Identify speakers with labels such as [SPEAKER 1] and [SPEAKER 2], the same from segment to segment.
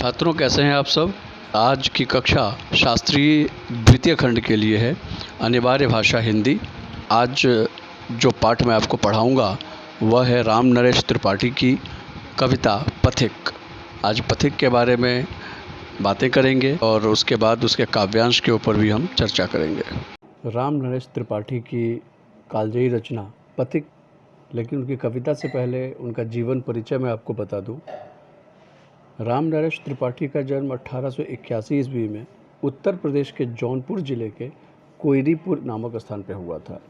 [SPEAKER 1] छात्रों, कैसे हैं आप सब। आज की कक्षा शास्त्रीय द्वितीय खंड के लिए है, अनिवार्य भाषा हिंदी। आज जो पाठ मैं आपको पढ़ाऊंगा वह है राम नरेश त्रिपाठी की कविता पथिक। आज पथिक के बारे में बातें करेंगे और उसके बाद उसके काव्यांश के ऊपर भी हम चर्चा करेंगे। राम नरेश त्रिपाठी की कालजयी रचना पथिक, लेकिन उनकी कविता से पहले उनका जीवन परिचय मैं आपको बता दूं। राम नरेश त्रिपाठी का जन्म 1881 ईस्वी में उत्तर प्रदेश के जौनपुर जिले के कोयरीपुर नामक स्थान पर हुआ था।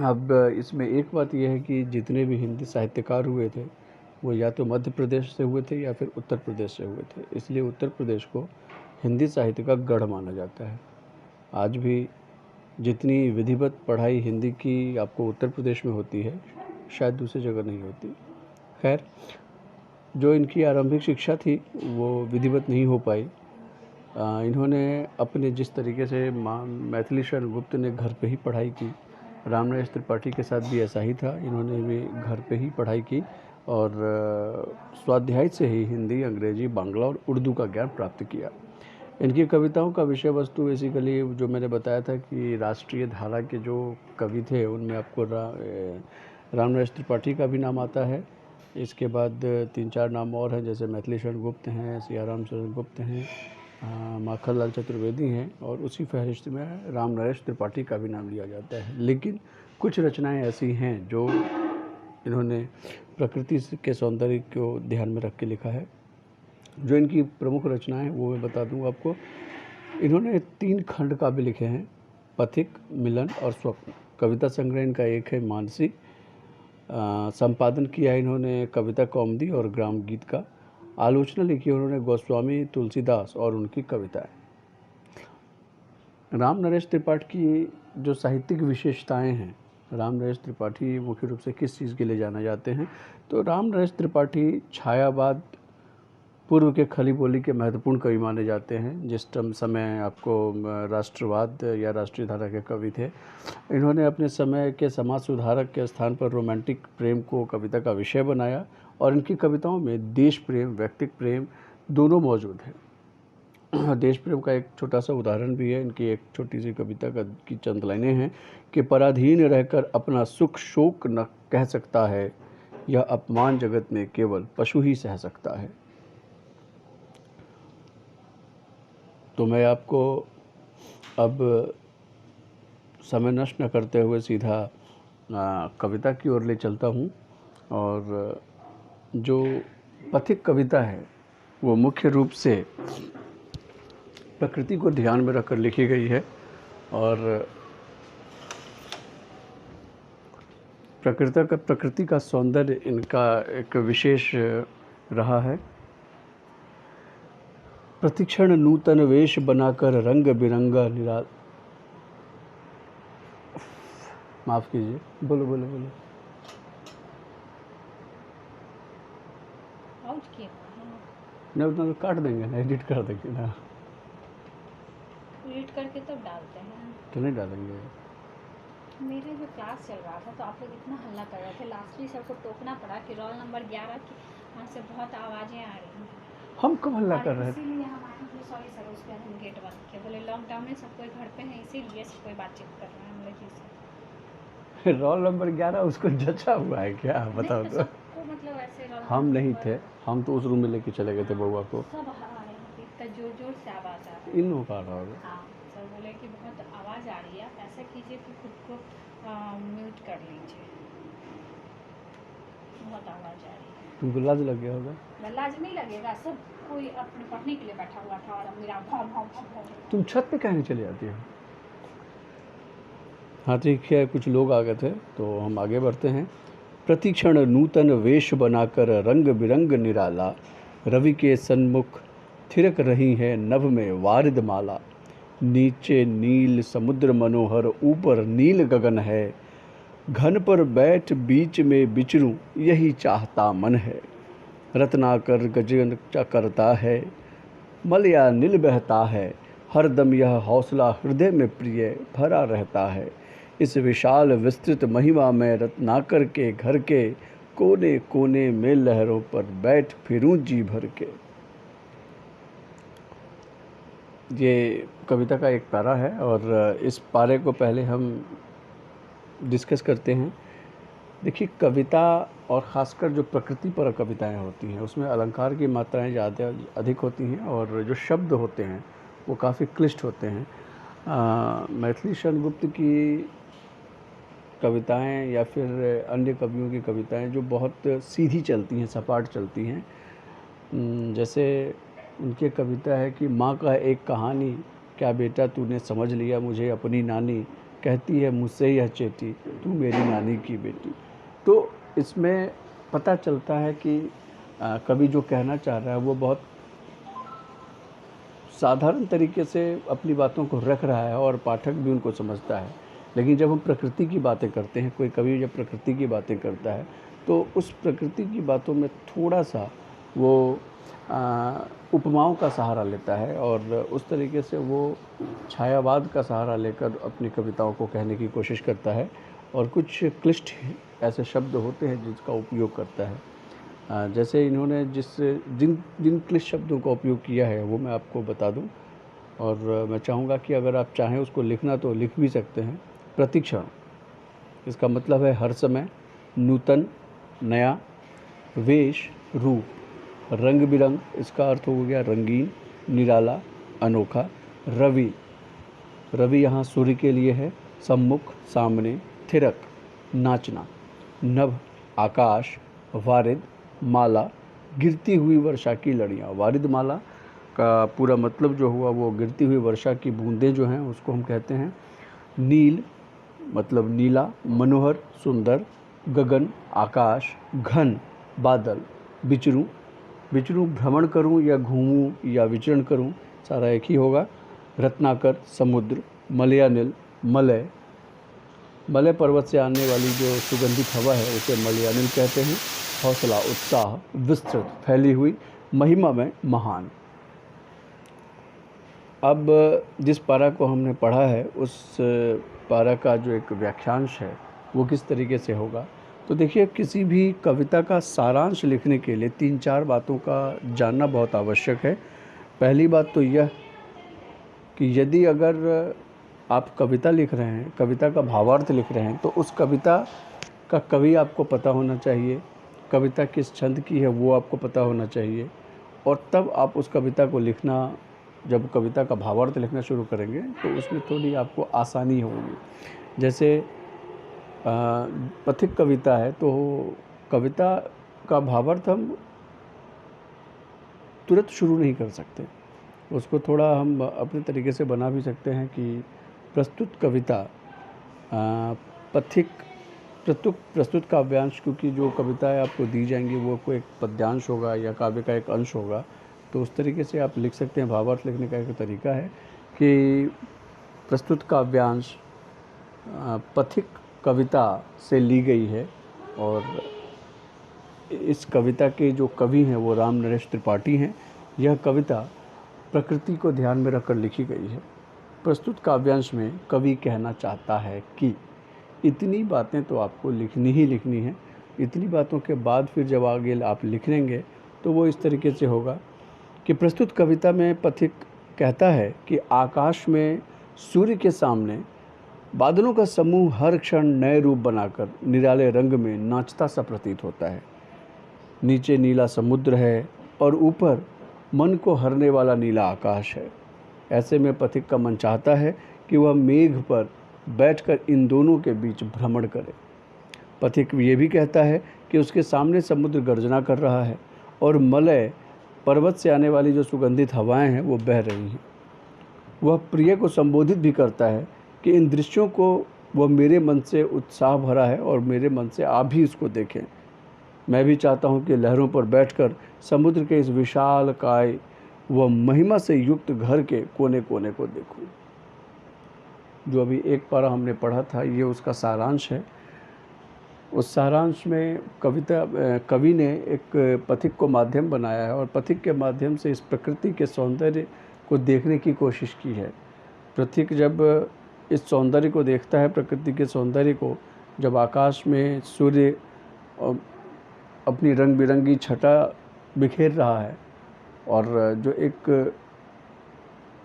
[SPEAKER 1] अब इसमें एक बात यह है कि जितने भी हिंदी साहित्यकार हुए थे वो या तो मध्य प्रदेश से हुए थे या फिर उत्तर प्रदेश से हुए थे, इसलिए उत्तर प्रदेश को हिंदी साहित्य का गढ़ माना जाता है। आज भी जितनी विधिवत पढ़ाई हिंदी की आपको उत्तर प्रदेश में होती है, शायद दूसरी जगह नहीं होती। खैर, जो इनकी आरंभिक शिक्षा थी वो विधिवत नहीं हो पाई। इन्होंने अपने जिस तरीके से मैथिली शरण गुप्त ने घर पे ही पढ़ाई की, राम नरेश त्रिपाठी के साथ भी ऐसा ही था। इन्होंने भी घर पे ही पढ़ाई की और स्वाध्याय से ही हिंदी, अंग्रेजी, बांग्ला और उर्दू का ज्ञान प्राप्त किया। इनकी कविताओं का विषय वस्तु बेसिकली जो मैंने बताया था कि राष्ट्रीय धारा के जो कवि थे उनमें आपको राम नरेश त्रिपाठी का भी नाम आता है। इसके बाद 3-4 नाम और हैं, जैसे मैथिली शरण गुप्त हैं, सियाराम शरण गुप्त हैं, माखनलाल चतुर्वेदी हैं, और उसी फहरिस्त में राम नरेश त्रिपाठी का भी नाम लिया जाता है। लेकिन कुछ रचनाएं ऐसी हैं जो इन्होंने प्रकृति के सौंदर्य को ध्यान में रख के लिखा है। जो इनकी प्रमुख रचनाएं वो मैं बता दूं आपको। इन्होंने 3 खंड काव्य लिखे हैं, पथिक, मिलन और स्वप्न। कविता संग्रह इनका एक है, मानसी। संपादन किया है इन्होंने कविता कौमुदी और ग्राम गीत का। आलोचना लिखी उन्होंने गोस्वामी तुलसीदास और उनकी कविताएं। राम नरेश त्रिपाठी की जो साहित्यिक विशेषताएं हैं, राम नरेश त्रिपाठी मुख्य रूप से किस चीज़ के लिए जाना जाते हैं, तो राम नरेश त्रिपाठी छायावाद पूर्व के खली बोली के महत्वपूर्ण कवि माने जाते हैं। जिस समय आपको राष्ट्रवाद या राष्ट्रीय धारा के कवि थे, इन्होंने अपने समय के समाज सुधारक के स्थान पर रोमांटिक प्रेम को कविता का विषय बनाया और इनकी कविताओं में देश प्रेम, व्यक्तिक प्रेम दोनों मौजूद है। देश प्रेम का एक छोटा सा उदाहरण भी है। इनकी एक छोटी सी कविता की चंद लाइनें हैं कि पराधीन रहकर अपना सुख शोक न कह सकता है, यह अपमान जगत में केवल पशु ही सह सकता है। तो मैं आपको अब समय नष्ट न करते हुए सीधा कविता की ओर ले चलता हूँ। और जो पथिक कविता है वो मुख्य रूप से प्रकृति को ध्यान में रखकर लिखी गई है और प्रकृति का सौंदर्य इनका एक विशेष रहा है। प्रतिक्षण नूतन वेश बनाकर रंग बिरंगा माफ़ कीजिए, बोलो। नहीं उतना तो काट देंगे ना, एडिट कर देंगे ना।
[SPEAKER 2] एडिट करके तब डालते हैं
[SPEAKER 1] तो नहीं डालेंगे।
[SPEAKER 2] मेरे जो क्लास चल रहा था तो आप लोग इतना हल्ला कर रहे थे, लास्टली सबको टोकना पड़ा कि रोल नंबर 11 की वहाँ से बहुत आवाज़ें आ रही हैं।
[SPEAKER 1] हम कब हल्ला कर रहे थे?
[SPEAKER 2] इसीलिए हम आए, सॉरी सर, उसके बाद हम गेट बंद किया। बोले लॉकडाउन में सब कोई घर पे है, इसीलिए सब कोई बातचीत कर रहे हैं हम लोग से।
[SPEAKER 1] रोल नंबर 11 उसको जचा हुआ है क्या, बताओ तो।
[SPEAKER 2] मतलब ऐसे
[SPEAKER 1] हम नहीं थे, हम तो उस रूम में लेके चले गए थे बउआ को।
[SPEAKER 2] सब आ रहे हैं, इतना जोर से आवाज़ आ रही है।
[SPEAKER 1] इन का रहा होगा।
[SPEAKER 2] हाँ सर बोले कि बहुत आवाज़ आ रही है, आप ऐसा कीजिए कि खुद को म्यूट कर लीजिए, बहुत आवाज़ आ रही है।
[SPEAKER 1] तुमको लाज लग गया होगा?
[SPEAKER 2] लाज नहीं लगेगा, सब कोई अपने पढ़ने के लिए बैठा हुआ था और मेरा भौं भौं भौं भौं।
[SPEAKER 1] तुम छत पे कहने चले जाती हो? हाँ ठीक है, कुछ लोग आ गए थे तो हम आगे बढ़ते हैं। प्रतिक्षण नूतन वेश बनाकर रंग बिरंग निराला, रवि के सन्मुख थिरक रही है नभ में वारिद माला। नीचे नील समुद्र मनोहर, ऊपर नील गगन है, घन पर बैठ बीच में विचरूं यही चाहता मन है। रत्नाकर गजन करता है, मलया नील बहता है, हर दम यह हौसला हृदय में प्रिय भरा रहता है। इस विशाल विस्तृत महिमा में रत्नाकर के घर के कोने कोने में लहरों पर बैठ फिरूं जी भर के। ये कविता का एक पारा है और इस पारे को पहले हम डिस्कस करते हैं। देखिए, कविता और ख़ासकर जो प्रकृति पर कविताएं होती हैं उसमें अलंकार की मात्राएं ज़्यादा अधिक होती हैं और जो शब्द होते हैं वो काफ़ी क्लिष्ट होते हैं। मैथिली शरण गुप्त की कविताएं या फिर अन्य कवियों की कविताएं जो बहुत सीधी चलती हैं, सपाट चलती हैं। जैसे उनकी कविता है कि माँ का एक कहानी, क्या बेटा तूने समझ लिया मुझे अपनी नानी, कहती है मुझसे यह चेती तू मेरी नानी की बेटी। तो इसमें पता चलता है कि कवि जो कहना चाह रहा है वो बहुत साधारण तरीके से अपनी बातों को रख रहा है और पाठक भी उनको समझता है। लेकिन जब हम प्रकृति की बातें करते हैं, कोई कवि जब प्रकृति की बातें करता है तो उस प्रकृति की बातों में थोड़ा सा वो उपमाओं का सहारा लेता है और उस तरीके से वो छायावाद का सहारा लेकर अपनी कविताओं को कहने की कोशिश करता है और कुछ क्लिष्ट ऐसे शब्द होते हैं जिसका उपयोग करता है। जैसे इन्होंने जिन जिन क्लिष्ट शब्दों का उपयोग किया है वो मैं आपको बता दूं और मैं चाहूँगा कि अगर आप चाहें उसको लिखना तो लिख भी सकते हैं। प्रतिक्षण, इसका मतलब है हर समय, नूतन, नया, वेश, रूप, रंग बिरंग, इसका अर्थ हो गया रंगीन, निराला, अनोखा, रवि, रवि यहाँ सूर्य के लिए है, सम्मुख, सामने, थिरक, नाचना, नभ, आकाश, वारिद, माला, गिरती हुई वर्षा की लड़ियाँ। वारिद माला का पूरा मतलब जो हुआ वो गिरती हुई वर्षा की बूंदें जो हैं उसको हम कहते हैं। नील मतलब नीला, मनोहर, सुंदर, गगन, आकाश, घन, बादल, विचरूं, विचरूं भ्रमण करूं या घूमूं या विचरण करूं, सारा एक ही होगा। रत्नाकर, समुद्र, मलयानिल, मलय, मलय पर्वत से आने वाली जो सुगंधित हवा है उसे मलयानिल कहते हैं। हौसला, उत्साह, विस्तृत, फैली हुई, महिमा में महान। अब जिस पारा को हमने पढ़ा है उस पारा का जो एक व्याख्यांश है वो किस तरीके से होगा, तो देखिए, किसी भी कविता का सारांश लिखने के लिए 3-4 बातों का जानना बहुत आवश्यक है। पहली बात तो यह कि यदि अगर आप कविता लिख रहे हैं, कविता का भावार्थ लिख रहे हैं, तो उस कविता का कवि आपको पता होना चाहिए, कविता किस छंद की है वो आपको पता होना चाहिए और तब आप उस कविता को लिखना, जब कविता का भावार्थ लिखना शुरू करेंगे तो उसमें थोड़ी आपको आसानी होगी। जैसे पथिक कविता है तो कविता का भावार्थ हम तुरंत शुरू नहीं कर सकते, उसको थोड़ा हम अपने तरीके से बना भी सकते हैं कि प्रस्तुत कविता पथिक प्रस्तुत काव्यांश, क्योंकि जो कविताएं आपको दी जाएंगी वो कोई एक पद्यांश होगा या काव्य का एक अंश होगा, तो उस तरीके से आप लिख सकते हैं। भावार्थ लिखने का एक तरीका है कि प्रस्तुत काव्यांश पथिक कविता से ली गई है और इस कविता के जो कवि हैं वो राम नरेश त्रिपाठी हैं। यह कविता प्रकृति को ध्यान में रखकर लिखी गई है। प्रस्तुत काव्यांश में कवि कहना चाहता है कि इतनी बातें तो आपको लिखनी ही लिखनी है। इतनी बातों के बाद फिर जब आगे आप लिखेंगे तो वो इस तरीके से होगा कि प्रस्तुत कविता में पथिक कहता है कि आकाश में सूर्य के सामने बादलों का समूह हर क्षण नए रूप बनाकर निराले रंग में नाचता सा प्रतीत होता है। नीचे नीला समुद्र है और ऊपर मन को हरने वाला नीला आकाश है। ऐसे में पथिक का मन चाहता है कि वह मेघ पर बैठकर इन दोनों के बीच भ्रमण करे। पथिक ये भी कहता है कि उसके सामने समुद्र गर्जना कर रहा है और मलय पर्वत से आने वाली जो सुगंधित हवाएं हैं वो बह रही हैं। वह प्रिय को संबोधित भी करता है कि इन दृश्यों को वह मेरे मन से उत्साह भरा है और मेरे मन से आप भी इसको देखें। मैं भी चाहता हूँ कि लहरों पर बैठकर समुद्र के इस विशाल काय व महिमा से युक्त घर के कोने कोने को देखूँ। जो अभी एक पारा हमने पढ़ा था ये उसका सारांश है। उस सारांश में कवि ने एक पथिक को माध्यम बनाया है और पथिक के माध्यम से इस प्रकृति के सौंदर्य को देखने की कोशिश की है। पथिक जब इस सौंदर्य को देखता है, प्रकृति के सौंदर्य को, जब आकाश में सूर्य अपनी रंग बिरंगी छटा बिखेर रहा है और जो एक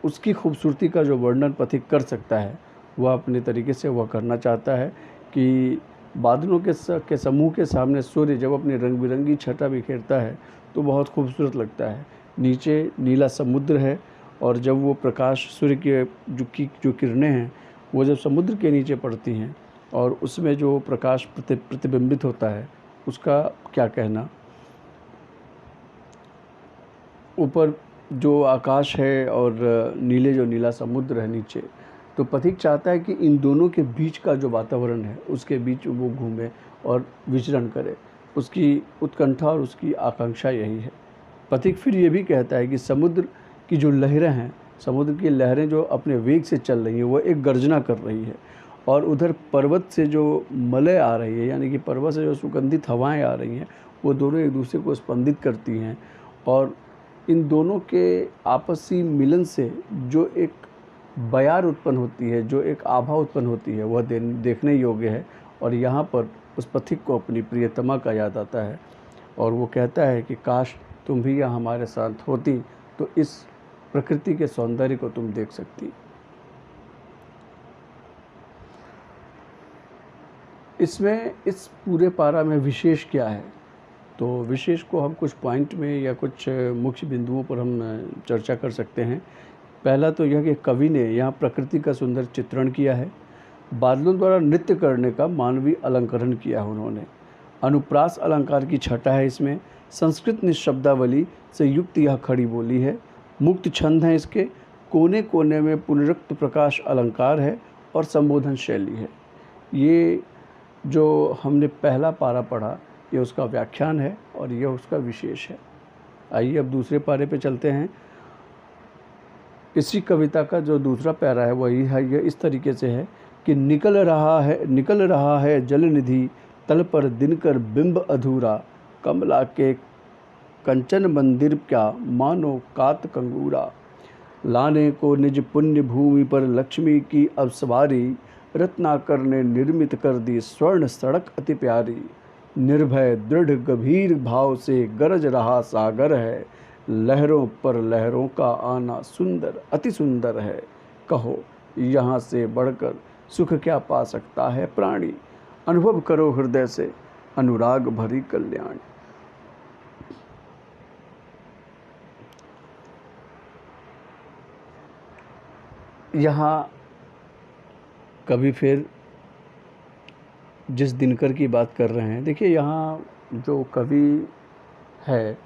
[SPEAKER 1] उसकी खूबसूरती का जो वर्णन पथिक कर सकता है वह अपने तरीके से वह करना चाहता है कि बादलों के समूह के सामने सूर्य जब अपनी रंग बिरंगी छटा बिखेरता है तो बहुत खूबसूरत लगता है। नीचे नीला समुद्र है और जब वो प्रकाश सूर्य के जो किरणें हैं वो जब समुद्र के नीचे पड़ती हैं और उसमें जो प्रकाश प्रतिबिंबित होता है उसका क्या कहना। ऊपर जो आकाश है और नीला समुद्र है नीचे, तो पथिक चाहता है कि इन दोनों के बीच का जो वातावरण है उसके बीच वो घूमे और विचरण करे। उसकी उत्कंठा और उसकी आकांक्षा यही है। पथिक फिर ये भी कहता है कि समुद्र की जो लहरें हैं, समुद्र की लहरें जो अपने वेग से चल रही हैं वो एक गर्जना कर रही है और उधर पर्वत से जो मलय आ रही है यानी कि पर्वत से जो सुगंधित हवाएं आ रही हैं वो दोनों एक दूसरे को स्पंदित करती हैं और इन दोनों के आपसी मिलन से जो एक बयार उत्पन्न होती है, जो एक आभा उत्पन्न होती है, वह देखने योग्य है। और यहाँ पर उस पथिक को अपनी प्रियतमा का याद आता है और वो कहता है कि काश तुम भी यहाँ हमारे साथ होती तो इस प्रकृति के सौंदर्य को तुम देख सकती। इसमें इस पूरे पारा में विशेष क्या है, तो विशेष को हम कुछ पॉइंट में या कुछ मुख्य बिंदुओं पर हम चर्चा कर सकते हैं। पहला तो यह कि कवि ने यहाँ प्रकृति का सुंदर चित्रण किया है। बादलों द्वारा नृत्य करने का मानवीय अलंकरण किया है उन्होंने। अनुप्रास अलंकार की छटा है इसमें। संस्कृत निशब्दावली से युक्त यह खड़ी बोली है। मुक्त छंद है इसके। कोने कोने में पुनरुक्त प्रकाश अलंकार है और संबोधन शैली है। ये जो हमने पहला पारा पढ़ा ये उसका व्याख्यान है और यह उसका विशेष है। आइए अब दूसरे पारे पे चलते हैं। इसी कविता का जो दूसरा पैरा है वही है, यह इस तरीके से है कि निकल रहा है जल निधि तल पर दिनकर बिंब अधूरा, कमला के कंचन मंदिर क्या मानो कात कंगूरा। लाने को निज पुण्य भूमि पर लक्ष्मी की अब सवारी, रत्नाकर ने निर्मित कर दी स्वर्ण सड़क अति प्यारी। निर्भय दृढ़ गंभीर भाव से गरज रहा सागर है, लहरों पर लहरों का आना सुंदर अति सुंदर है। कहो यहाँ से बढ़कर सुख क्या पा सकता है प्राणी, अनुभव करो हृदय से अनुराग भरी कल्याण। यहाँ कवि फिर जिस दिनकर की बात कर रहे हैं, देखिए यहाँ जो कवि है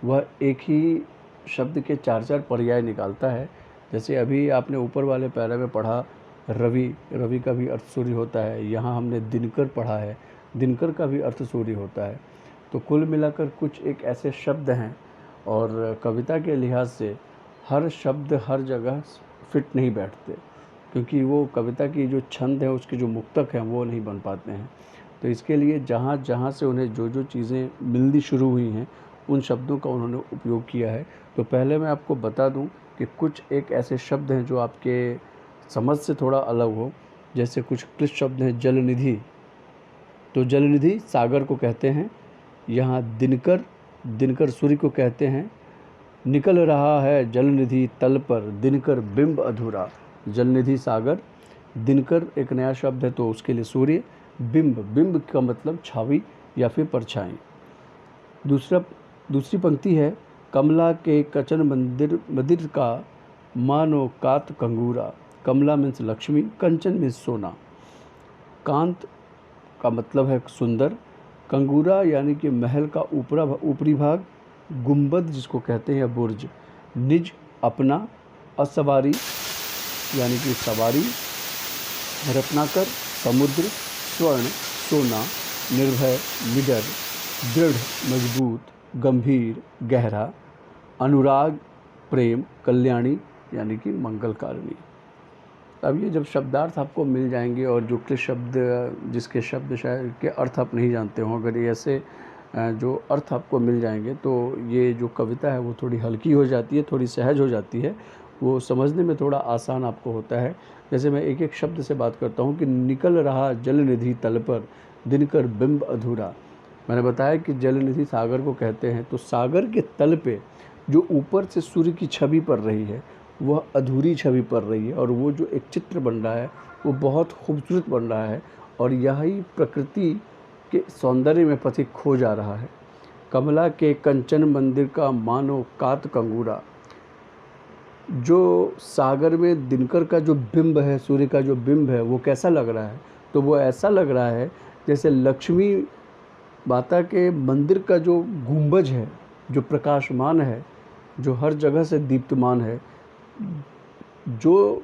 [SPEAKER 1] वह एक ही शब्द के चार चार पर्याय निकालता है। जैसे अभी आपने ऊपर वाले पैरा में पढ़ा रवि, रवि का भी अर्थ सूर्य होता है। यहाँ हमने दिनकर पढ़ा है, दिनकर का भी अर्थ सूर्य होता है। तो कुल मिलाकर कुछ एक ऐसे शब्द हैं और कविता के लिहाज से हर शब्द हर जगह फिट नहीं बैठते, क्योंकि वो कविता की जो छंद है उसके जो मुक्तक हैं वो नहीं बन पाते हैं। तो इसके लिए जहाँ जहाँ से उन्हें जो जो चीज़ें मिलनी शुरू हुई हैं उन शब्दों का उन्होंने उपयोग किया है। तो पहले मैं आपको बता दूं कि कुछ एक ऐसे शब्द हैं जो आपके समझ से थोड़ा अलग हो। जैसे कुछ क्लिष्ट शब्द हैं जलनिधि, तो जलनिधि सागर को कहते हैं। यहाँ दिनकर, दिनकर सूर्य को कहते हैं। निकल रहा है जलनिधि तल पर दिनकर बिंब अधूरा, जलनिधि सागर, दिनकर एक नया शब्द है तो उसके लिए सूर्य, बिंब, बिंब का मतलब छावी या फिर परछाई। दूसरी पंक्ति है कमला के कचन मंदिर का मानो कात कंगूरा। कमला मीन्स लक्ष्मी, कंचन मीन्स सोना। कांत का मतलब है सुंदर, कंगूरा यानी कि महल का ऊपरी भाग, गुंबद जिसको कहते हैं बुर्ज, निज अपना, असवारी यानी कि सवारी, रत्नाकर समुद्र, स्वर्ण सोना, निर्भय निडर, दृढ़ मजबूत, गंभीर गहरा, अनुराग प्रेम, कल्याणी यानी कि मंगलकारिणी। अब ये जब शब्दार्थ आपको मिल जाएंगे और जो क्लिष्ट शब्द जिसके शब्द शायद के अर्थ आप नहीं जानते हो, अगर ये ऐसे जो अर्थ आपको मिल जाएंगे तो ये जो कविता है वो थोड़ी हल्की हो जाती है, थोड़ी सहज हो जाती है, वो समझने में थोड़ा आसान आपको होता है। जैसे मैं एक एक शब्द से बात करता हूँ कि निकल रहा जलनिधि तल पर दिनकर बिंब अधूरा। मैंने बताया कि जलनिधि सागर को कहते हैं, तो सागर के तल पे जो ऊपर से सूर्य की छवि पड़ रही है वह अधूरी छवि पड़ रही है और वो जो एक चित्र बन रहा है वो बहुत खूबसूरत बन रहा है और यही प्रकृति के सौंदर्य में पथिक खो जा रहा है। कमला के कंचन मंदिर का मानो कात कंगूरा, जो सागर में दिनकर का जो बिंब है, सूर्य का जो बिंब है, वो कैसा लग रहा है? तो वो ऐसा लग रहा है जैसे लक्ष्मी माता के मंदिर का जो गुंबज है, जो प्रकाशमान है, जो हर जगह से दीप्तमान है, जो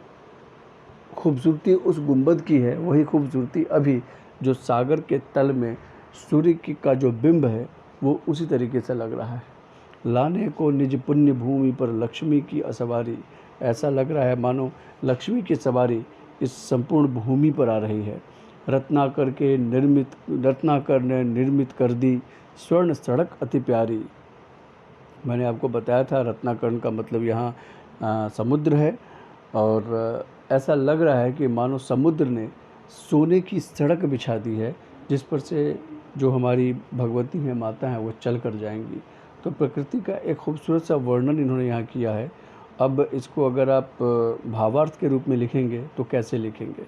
[SPEAKER 1] खूबसूरती उस गुंबद की है वही खूबसूरती अभी जो सागर के तल में सूर्य की का जो बिंब है वो उसी तरीके से लग रहा है। लाने को निज पुण्य भूमि पर लक्ष्मी की असवारी, ऐसा लग रहा है मानो लक्ष्मी की सवारी इस संपूर्ण भूमि पर आ रही है। रत्नाकर ने निर्मित कर दी स्वर्ण सड़क अति प्यारी। मैंने आपको बताया था रत्नाकर्ण का मतलब यहाँ समुद्र है और ऐसा लग रहा है कि मानो समुद्र ने सोने की सड़क बिछा दी है जिस पर से जो हमारी भगवती हैं माता हैं वो चल कर जाएंगी। तो प्रकृति का एक खूबसूरत सा वर्णन इन्होंने यहाँ किया है। अब इसको अगर आप भावार्थ के रूप में लिखेंगे तो कैसे लिखेंगे?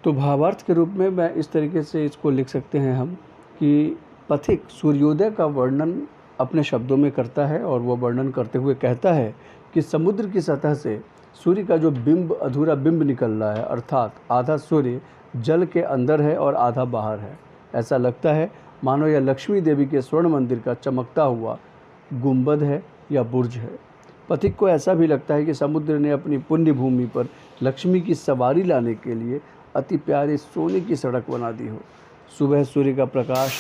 [SPEAKER 1] तो भावार्थ के रूप में मैं इस तरीके से इसको लिख सकते हैं हम कि पथिक सूर्योदय का वर्णन अपने शब्दों में करता है और वो वर्णन करते हुए कहता है कि समुद्र की सतह से सूर्य का जो बिंब, अधूरा बिंब निकल रहा है, अर्थात आधा सूर्य जल के अंदर है और आधा बाहर है। ऐसा लगता है मानो यह लक्ष्मी देवी के स्वर्ण मंदिर का चमकता हुआ गुंबद है या बुर्ज है। पथिक को ऐसा भी लगता है कि समुद्र ने अपनी पुण्य भूमि पर लक्ष्मी की सवारी लाने के लिए अति प्यारी सोने की सड़क बना दी हो। सुबह सूर्य का प्रकाश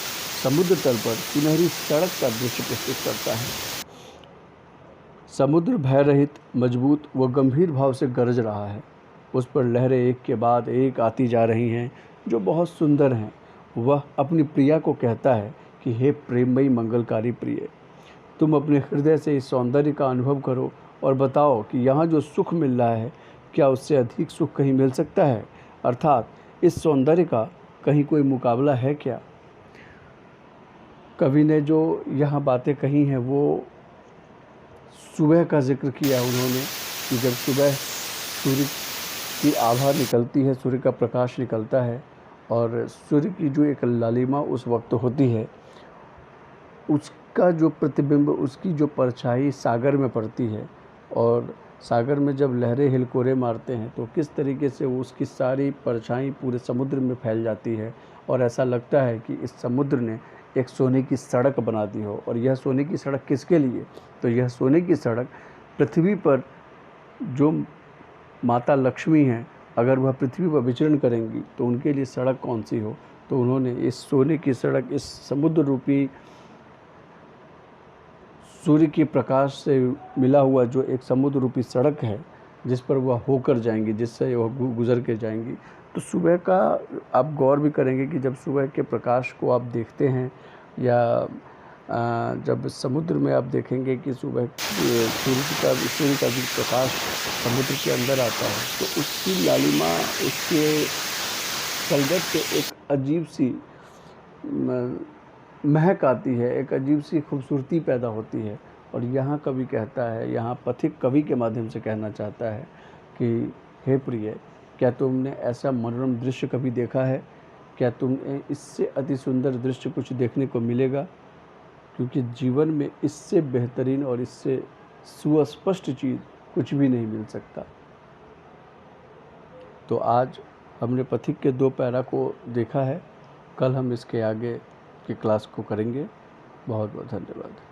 [SPEAKER 1] समुद्र तल पर सुनहरी सड़क का दृश्य प्रस्तुत करता है। समुद्र भय रहित, मजबूत व गंभीर भाव से गरज रहा है। उस पर लहरें एक के बाद एक आती जा रही हैं जो बहुत सुंदर हैं। वह अपनी प्रिया को कहता है कि हे प्रेममयी मंगलकारी प्रिय, तुम अपने हृदय से इस सौंदर्य का अनुभव करो और बताओ कि यहाँ जो सुख मिल रहा है क्या उससे अधिक सुख कहीं मिल सकता है? अर्थात इस सौंदर्य का कहीं कोई मुकाबला है क्या? कवि ने जो यहाँ बातें कही हैं वो सुबह का जिक्र किया उन्होंने कि जब सुबह सूर्य की आभा निकलती है, सूर्य का प्रकाश निकलता है और सूर्य की जो एक लालिमा उस वक्त होती है, उसका जो प्रतिबिंब, उसकी जो परछाई सागर में पड़ती है और सागर में जब लहरें हिलकोरे मारते हैं तो किस तरीके से उसकी सारी परछाई पूरे समुद्र में फैल जाती है और ऐसा लगता है कि इस समुद्र ने एक सोने की सड़क बना दी हो। और यह सोने की सड़क किसके लिए? तो यह सोने की सड़क पृथ्वी पर जो माता लक्ष्मी हैं, अगर वह पृथ्वी पर विचरण करेंगी तो उनके लिए सड़क कौन सी हो? तो उन्होंने इस सोने की सड़क, इस समुद्र रूपी सूर्य के प्रकाश से मिला हुआ जो एक समुद्र रूपी सड़क है जिस पर वह होकर जाएंगी, जिससे वह गुजर के जाएंगी। तो सुबह का आप गौर भी करेंगे कि जब सुबह के प्रकाश को आप देखते हैं या जब समुद्र में आप देखेंगे कि सुबह सूर्य का भी प्रकाश समुद्र के अंदर आता है तो उसकी लालिमा, उसके तलगत से एक अजीब सी महक आती है, एक अजीब सी खूबसूरती पैदा होती है। और यहाँ कवि कहता है, यहाँ पथिक कवि के माध्यम से कहना चाहता है कि हे प्रिय, क्या तुमने ऐसा मनोरम दृश्य कभी देखा है? क्या तुम्हें इससे अति सुंदर दृश्य कुछ देखने को मिलेगा? क्योंकि जीवन में इससे बेहतरीन और इससे सुस्पष्ट चीज़ कुछ भी नहीं मिल सकता। तो आज हमने पथिक के 2 पैरा को देखा है। कल हम इसके आगे की क्लास को करेंगे। बहुत बहुत धन्यवाद।